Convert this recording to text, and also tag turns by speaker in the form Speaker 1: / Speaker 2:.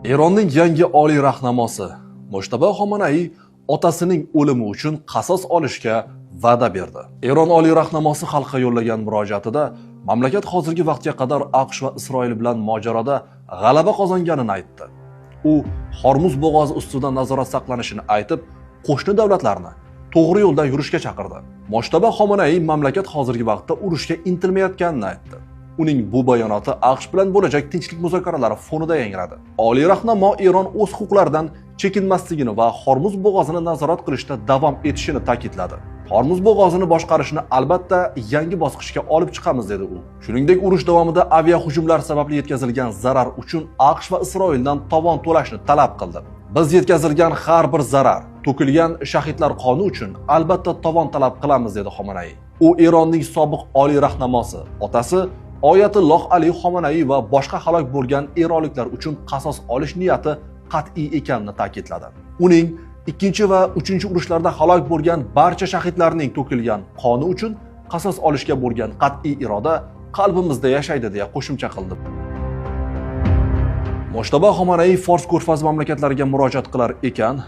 Speaker 1: Eronning yangi oliy rahnamosi Mojtaba Xomanaiy otasining o'limi uchun qasos olishga va'da berdi. Eron oliy rahnamosi xalqqa yo'llagan murojaatida mamlakat hozirgi vaqtga qadar AQSh va Isroil bilan mojaroda g'alaba qozonganini aytdi. U Hormuz bo'g'ozi ustidan nazorat saqlanishini aytib, qo'shni davlatlarni to'g'ri yo'ldan yurishga chaqirdi. Mojtaba Xomanaiy mamlakat hozirgi vaqtda urushga intilmayotganini aytdi. Uning bu bayonoti AQSh bilan bo'lajak tinchlik muzokaralari fonida yangradi. Oliy rahnamo Eron o'z huquqlaridan chekinmasligini va Hormuz bo'g'ozini nazorat qilishda davom etishini ta'kidladi. Hormuz bo'g'ozini boshqarishni albatta yangi bosqichga olib chiqamiz dedi u. Shuningdek, urush davomida aviahujumlar sababli yetkazilgan zarar uchun AQSh va Isroildan tovon to'lashni talab qildi. Biz yetkazilgan har bir zarar, to'kilgan shahidlar qoni uchun albatta tovon talab qilamiz dedi Xomanaiy. U Eronning sobiq oliy rahnamosi, otasi Oyatulloh Ali Xomanaiy va boshqa halok bo'lgan eronliklar uchun qasos olish niyati qat'iy ekanini ta'kidladi. Uning 2 va 3 urushlarda halok bo'lgan barcha shahidlarning to'kilgan qoni uchun qasos olishga bo'lgan qat'iy iroda qalbimizda yashaydi deya qo'shimcha qildi. Mojtaba Xomanaiy Fors ko'rfazi mamlakatlariga murojaat qilar ekan,